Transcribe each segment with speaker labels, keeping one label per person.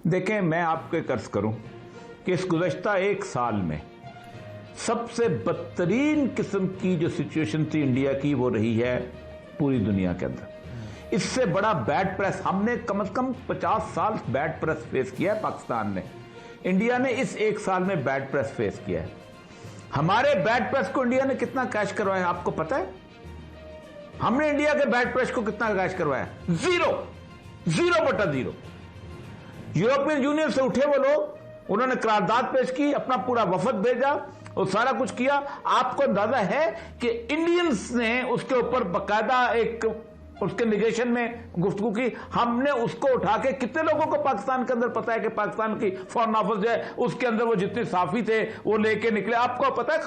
Speaker 1: देखें, मैं आपको एक अर्ज करूं कि इस गुज़श्ता एक साल में सबसे बदतरीन किस्म की जो सिचुएशन थी इंडिया की, वो रही है पूरी दुनिया के अंदर। इससे बड़ा बैड प्रेस हमने कम से कम 50 साल बैड प्रेस फेस किया है पाकिस्तान ने। इंडिया ने इस एक साल में बैड प्रेस फेस किया है। हमारे बैड प्रेस को इंडिया ने कितना कैश करवाया आपको पता है? हमने इंडिया के बैड प्रेस को कितना कैश करवाया? 0.0। यूरोपियन यूनियन से उठे वो लोग, उन्होंने करारदाद पेश की, अपना पूरा वफद भेजा और सारा कुछ किया। आपको अंदाजा है कि इंडियंस ने उसके ऊपर बाकायदा एक उसके निगेशन में गुफ्तगू की। हमने उसको उठा के, कितने लोगों को पाकिस्तान के अंदर पता है कि पाकिस्तान की फॉरेन ऑफिस जो है उसके अंदर वो जितने साफी थे वो लेके निकले। आपको पता है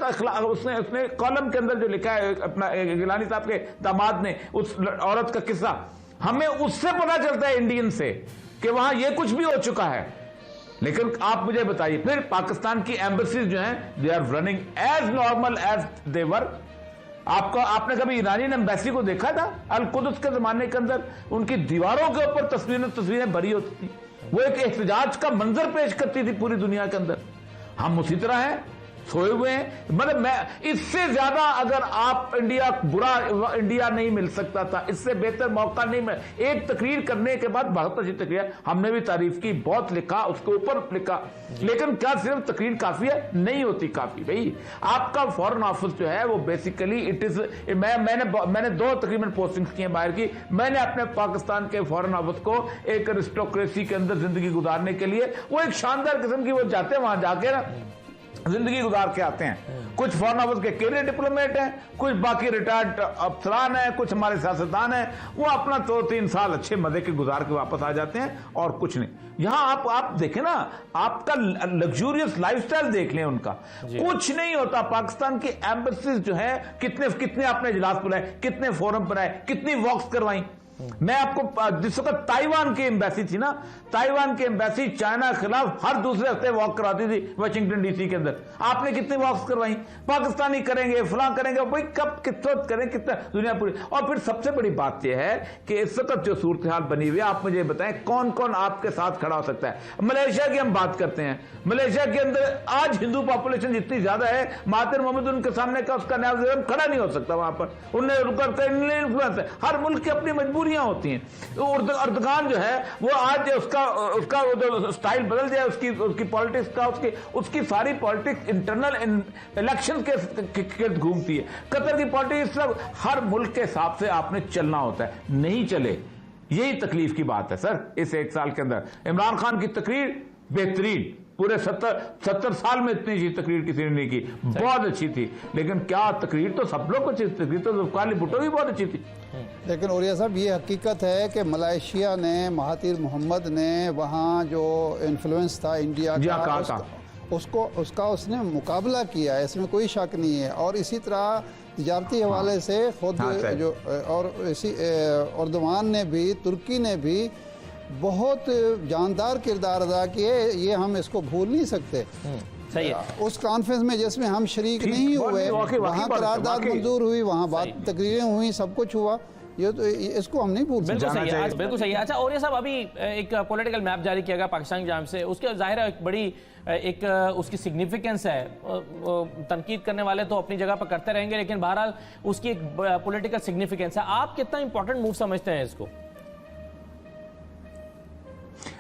Speaker 1: उसने कॉलम के अंदर जो लिखा है अपना गिलानी साहब के दामाद ने, उस औरत का किस्सा, हमें उससे पता चलता है इंडियन से कि वहां ये कुछ भी हो चुका है। लेकिन आप मुझे बताइए, फिर पाकिस्तान की एम्बेसीज जो हैं, they are running as normal as they were. आपने कभी ईरानियन एम्बेसी को देखा था? अल कुदस के जमाने के अंदर उनकी दीवारों के ऊपर तस्वीरें भरी होती थी, वो एक एहतजाज का मंजर पेश करती थी पूरी दुनिया के अंदर। हम उसी तरह हैं, सोए हुए हैं। मतलब मैं इससे ज्यादा अगर आप बुरा इंडिया नहीं मिल सकता था, इससे बेहतर मौका नहीं मिला। एक तकरीर करने के बाद बहुत अच्छी तकरीर, हमने भी तारीफ की, बहुत लिखा, उसके ऊपर लिखा, लेकिन क्या सिर्फ तकरीर काफी है? नहीं होती काफी। भाई आपका फॉरेन ऑफिस जो है वो बेसिकली इट इज, मैंने 2 तकरीबन पोस्टिंग्स की हैं बाहर की। मैंने अपने पाकिस्तान के फॉरेन ऑफिस को एक एरिस्टोक्रेसी के अंदर जिंदगी गुजारने के लिए, वो एक शानदार किस्म की, वो जाते हैं वहां जाके ना जिंदगी गुजार के आते हैं। कुछ फॉरेन ऑफिस के कैरियर डिप्लोमेट हैं, कुछ बाकी रिटायर्ड अफसरान हैं, कुछ हमारे सियासतदान हैं, वो अपना 2-3 साल अच्छे मजे के गुजार के वापस आ जाते हैं और कुछ नहीं। यहां आप देखें ना, आपका लग्जूरियस लाइफस्टाइल देख लें उनका, कुछ नहीं होता। पाकिस्तान की एम्बेसीज जो है, कितने आपने इजलास बुलाए, कितने फोरम बनाए, कितनी वॉक्स करवाई। मैं आपको जिस वक्त ताइवान की एम्बेसी थी ना, ताइवान की एम्बेसी चाइना के खिलाफ हर दूसरे हफ्ते वॉक कराती थी वाशिंगटन डीसी के अंदर। आपने कितनी वॉक्स करवाई? पाकिस्तानी करेंगे, फलां करेंगे, भाई कब कितना करें, कितना दुनिया पूरी। और फिर सबसे बड़ी बात यह है कि इस वक्त जो सूरत हाल बनी हुई है, आप मुझे बताएं कौन कौन आपके साथ खड़ा हो सकता है। मलेशिया की हम बात करते हैं, मलेशिया के अंदर आज हिंदू पॉपुलेशन जितनी ज्यादा है, महातिर मोहम्मद उनके सामने का उसका नायब खड़ा नहीं हो सकता वहां पर। उन्हें इन्फ्लुएंस है, हर मुल्क की अपनी मजबूरी होती हैं। तो अर्दगान जो है वो आज उसका जो स्टाइल बदल जाए, उसकी पॉलिटिक्स का, उसकी सारी पॉलिटिक्स इंटरनल इलेक्शन के घूमती है। कतर की पॉलिटिक्स हर मुल्क के हिसाब से आपने चलना होता है, नहीं चले, यही तकलीफ की बात है सर। इस एक साल के अंदर इमरान खान की तकरीर बेहतरीन, पूरे 70 साल में इतनी अच्छी तकरीर किसी ने नहीं की, बहुत अच्छी थी। लेकिन क्या तकरीर तो सब लोग को अच्छी, तकरीर तो जुल्फकार भुट्टो भी बहुत अच्छी थी।
Speaker 2: लेकिन औरिया साहब, ये हकीकत है कि मलेशिया ने, महातिर मोहम्मद ने वहाँ जो इन्फ्लुएंस था इंडिया का, उसका उसने मुकाबला किया है, इसमें कोई शक नहीं है। और इसी तरह तिजारती हवाले से खुद जो, और इसी एर्दोगान ने भी, तुर्की ने भी बहुत जानदार किरदार अदा किए। ये हम इसको भूल नहीं सकते।
Speaker 3: सही है।
Speaker 2: उस कॉन्फ्रेंस में जिसमें हम शरीक नहीं हुए, वहाँ करारदाद मंजूर हुई, वहाँ बात तकरीरें हुई, सब कुछ हुआ। ये तो इसको हम नहीं भूल सकते।
Speaker 3: बिल्कुल सही है। अच्छा, और ये सब अभी एक पॉलिटिकल मैप जारी किया गया पाकिस्तान की जानिब से, उसके जाहिर है एक बड़ी उसकी सिग्निफिकेंस है। तनकीद करने वाले तो अपनी जगह पर करते रहेंगे, लेकिन बहरहाल उसकी एक पॉलिटिकल सिग्निफिकेंस है। आप कितना इंपॉर्टेंट मूव समझते हैं इसको?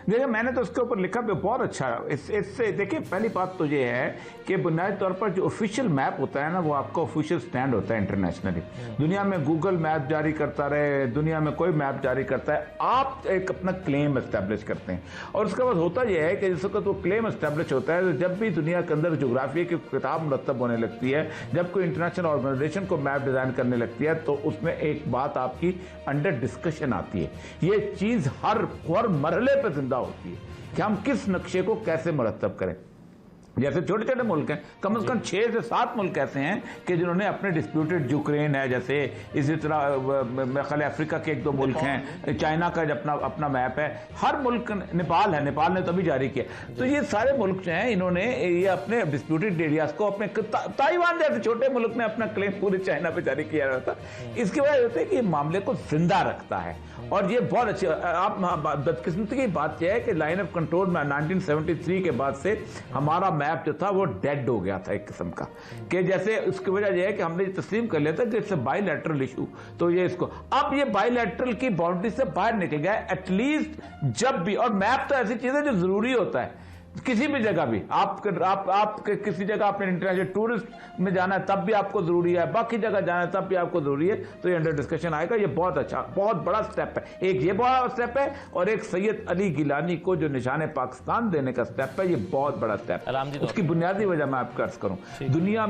Speaker 1: देखिए, मैंने तो उसके ऊपर लिखा भी बहुत अच्छा। इससे देखिए, पहली बात तो ये है कि बुनियादी तौर पर जो ऑफिशियल मैप होता है ना, वो आपका ऑफिशियल स्टैंड होता है इंटरनेशनली। दुनिया में गूगल मैप जारी करता रहे, दुनिया में कोई मैप जारी करता है, आप एक अपना क्लेम एस्टेब्लिश करते हैं। और उसके बाद होता यह है कि जिस वक्त वो क्लेम एस्टेब्लिश होता है, तो जब भी दुनिया के अंदर जोग्राफी की किताब मुरतब होने लगती है, जब कोई इंटरनेशनल ऑर्गेनाइजेशन को मैप डिजाइन करने लगती है, तो उसमें एक बात आपकी अंडर डिस्कशन आती है। ये चीज हर मरहले पर जिंदा होती है कि हम किस नक्शे को कैसे मुरतब करें। जैसे छोटे छोटे मुल्क हैं, कम से कम 6 से 7 मुल्क ऐसे हैं कि जिन्होंने अपने डिस्प्यूटेड, यूक्रेन है जैसे, इसी तरह मेरे ख्याल अफ्रीका के 1-2 मुल्क हैं, चाइना का अपना मैप है, हर मुल्क, नेपाल है, नेपाल ने तभी जारी किया। तो ये सारे मुल्क जो हैं इन्होंने ये अपने डिस्प्यूटेड एरियाज को अपने, ताइवान जैसे छोटे मुल्क ने अपना क्लेम पूरे चाइना पे जारी किया रहता। इसकी वजह होती है कि ये मामले को जिंदा रखता है और ये बहुत अच्छी। आप बदकिस्मती की बात यह है कि लाइन ऑफ कंट्रोल में 1973 के बाद से हमारा मैप जो था वो डेड हो गया था एक किस्म का, कि जैसे उसकी वजह यह है कि हमने तस्लीम कर लिया था कि इट्स बायलैटरल इशू, तो ये इसको अब ये बायलैटरल की बाउंड्री से बाहर निकल गया है एटलीस्ट जब भी। और मैप तो ऐसी चीज है जो जरूरी होता है किसी भी जगह भी, आप किसी जगह आपने इंटरनेशनल टूरिस्ट में जाना है तब भी आपको जरूरी है, बाकी जगह जाना है तब भी आपको जरूरी है, तो ये अंडर डिस्कशन आएगा। ये बहुत अच्छा, बहुत बड़ा स्टेप है, एक ये बड़ा स्टेप है और एक सैयद अली गिलानी को जो निशाने पाकिस्तान देने का स्टेप है, ये बहुत बड़ा स्टेप है। उसकी बुनियादी वजह मैं आपको अर्ज करूं, दुनिया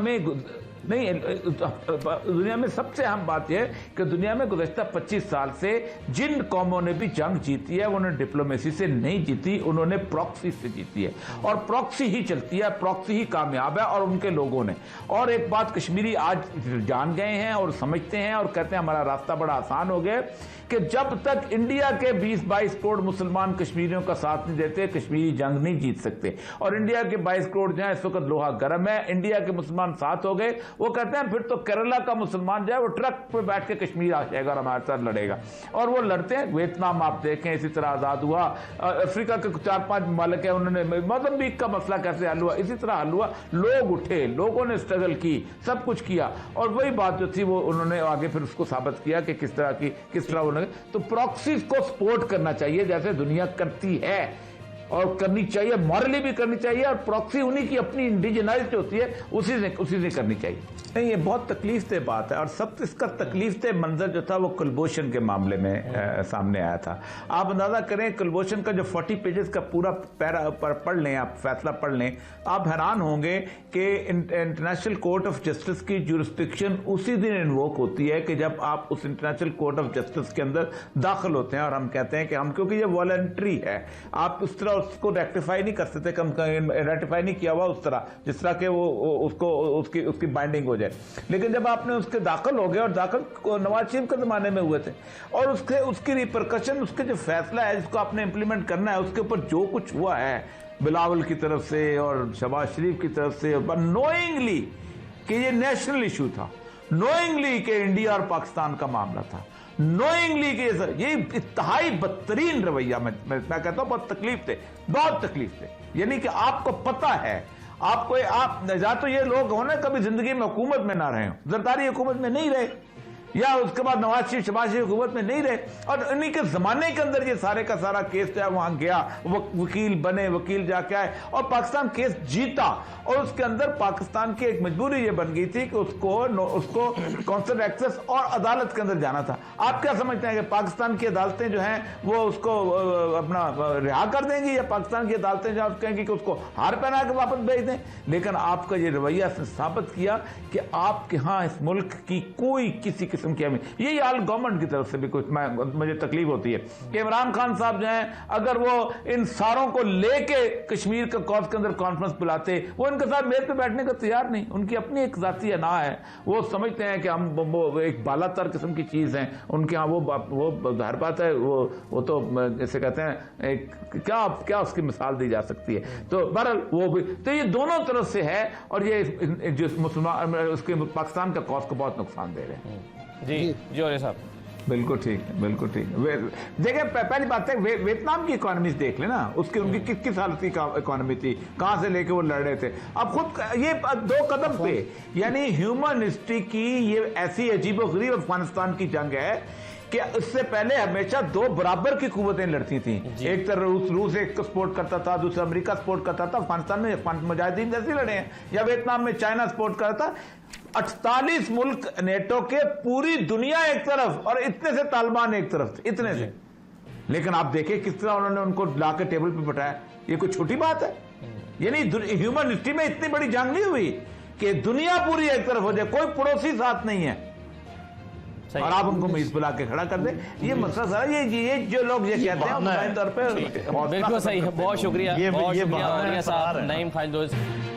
Speaker 1: में सबसे अहम बात यह है कि दुनिया में गुज़श्ता 25 साल से जिन कौमों ने भी जंग जीती है उन्होंने डिप्लोमेसी से नहीं जीती, उन्होंने प्रॉक्सी से जीती है और प्रॉक्सी ही चलती है, प्रॉक्सी ही कामयाब है और उनके लोगों ने। और एक बात कश्मीरी आज जान गए हैं और समझते हैं और कहते हैं हमारा रास्ता बड़ा आसान हो गया कि जब तक इंडिया के 20-22 करोड़ मुसलमान कश्मीरियों का साथ नहीं देते कश्मीरी जंग नहीं जीत सकते। और इंडिया के 22 करोड़ जो है इस वक्त लोहा गर्म है, इंडिया के मुसलमान साथ हो गए, वो कहते हैं फिर तो केरला का मुसलमान जो है वो ट्रक पे बैठ के कश्मीर आ जाएगा और हमारे साथ लड़ेगा। और वो लड़ते हैं। वियतनाम आप देखें इसी तरह आजाद हुआ, अफ्रीका के 4-5 ममालिक है उन्होंने, मोज़म्बिक का मसला कैसे हल हुआ, इसी तरह हल हुआ। लोग उठे, लोगों ने स्ट्रगल की, सब कुछ किया और वही बात जो थी वो उन्होंने आगे फिर उसको साबित किया कि किस तरह उन्होंने। तो प्रॉक्सीज को सपोर्ट करना चाहिए जैसे दुनिया करती है और करनी चाहिए, मॉरली भी करनी चाहिए और प्रॉक्सी उन्हीं की अपनी इंडिजिनाइज्ड होती है उसी से करनी चाहिए। नहीं, ये बहुत तकलीफ दे बात है और सब इसका तकलीफ दे मंजर जो था वो कुलभूषण के मामले में सामने आया था। आप अंदाजा करें कुलभूषण का जो 40 पेजेस का पूरा पैरा पढ़ लें, आप फैसला पढ़ लें, आप हैरान होंगे कि इंटरनेशनल कोर्ट ऑफ जस्टिस की जुरिस्डिक्शन उसी दिन इन्वोक होती है कि जब आप उस इंटरनेशनल कोर्ट ऑफ जस्टिस के अंदर दाखिल होते हैं। और हम कहते हैं कि हम, क्योंकि ये वॉलंटरी है, आप उस तरह उसको रेक्टिफाई नहीं कर सकते, रेटिफाई नहीं किया हुआ उस तरह जिस तरह के वो उसको उसकी बाइंडिंग हो जाए। लेकिन जब आपने उसके दाखिल हो गए और दाखिल नवाज शरीफ के जमाने में हुए थे और उसकी रिपरकशन, उसके जो फैसला है जिसको आपने इंप्लीमेंट करना है, उसके ऊपर जो कुछ हुआ है बिलावल की तरफ से और शहबाज शरीफ की तरफ से, नोइंगली कि ये नेशनल इशू था, नोइंगली कि इंडिया और पाकिस्तान का मामला था, नोइंगली कि ये इंतहाई बदतरीन रवैया, मैं कहता हूं बहुत तकलीफ थे। यानी कि आपको पता है, आप या तो ये लोग हो ना कभी जिंदगी में हुकूमत में ना रहे, जरदारी हुकूमत में नहीं रहे, या उसके बाद नवाज शरीफ शहबाज शरीफ हुकूमत में नहीं रहे, और इन्हीं के जमाने के अंदर ये सारे का सारा केस जो है वहां गया, वकील बने, वकील जाके आए और पाकिस्तान केस जीता। और उसके अंदर पाकिस्तान की एक मजबूरी ये बन गई थी कि उसको कौंसल एक्सेस और अदालत के अंदर जाना था। आप क्या समझते हैं कि पाकिस्तान की अदालतें जो हैं वो उसको अपना रिहा कर देंगी, या पाकिस्तान की अदालतें जो कहेंगी कि उसको हार पहना के वापस भेज दें? लेकिन आपका ये रवैया साबित किया कि आपके यहाँ इस मुल्क की कोई किसी किस्म की यही हाल गवर्नमेंट की तरफ से भी कुछ मुझे तकलीफ होती है कि इमरान खान साहब जो हैं अगर वो इन सारों को लेके कश्मीर के कॉज के अंदर कॉन्फ्रेंस बुलाते, वो इनके साथ मेज पे बैठने को तैयार नहीं। उनकी अपनी एक जाती अना है, वो समझते हैं कि हम वो एक बालातर किस्म की चीज है उनके यहाँ, वो जाहिर बात है वो तो जैसे कहते हैं क्या उसकी मिसाल दी जा सकती है। तो बहरहाल वो भी तो ये दोनों तरफ से है और ये जो मुसलमान उसके पाकिस्तान का कॉज को बहुत नुकसान दे रहे हैं।
Speaker 3: जी और साहब
Speaker 1: बिल्कुल ठीक। देखिए पहली बात है वियतनाम की इकोनॉमी देख लेना, उनकी किस हालत की इकोनॉमी थी, कहां से लेके वो लड़ रहे थे। अब खुद ये 2 कदम पे, यानी ह्यूमन हिस्ट्री की ये ऐसी अजीबोगरीब अफगानिस्तान की जंग है कि इससे पहले हमेशा 2 बराबर की कुव्वतें लड़ती थी। एक तरफ रूस एक को सपोर्ट करता था, दूसरा अमेरिका सपोर्ट करता था। अफगानिस्तान में मुजाहिदीन जैसे लड़े हैं, या वियतनाम में चाइना सपोर्ट करता था। 48 मुल्क नेटो के, पूरी दुनिया एक तरफ और इतने से तालिबान एक तरफ थे, इतने से। लेकिन आप देखिए किस तरह उन्होंने उनको लाकर टेबल पे बैठाया। ये कोई छोटी बात है? यानी ह्यूमन हिस्ट्री में इतनी बड़ी जंग नहीं हुई कि दुनिया पूरी एक तरफ हो जाए, कोई पड़ोसी साथ नहीं है और आप उनको मेज बुला के खड़ा कर दे। ये मसला सारा ये जो लोग ये कहते हैं तौर पे
Speaker 3: बिल्कुल सही है। बहुत शुक्रिया, बहुत शुक्रिया नईम खालिद।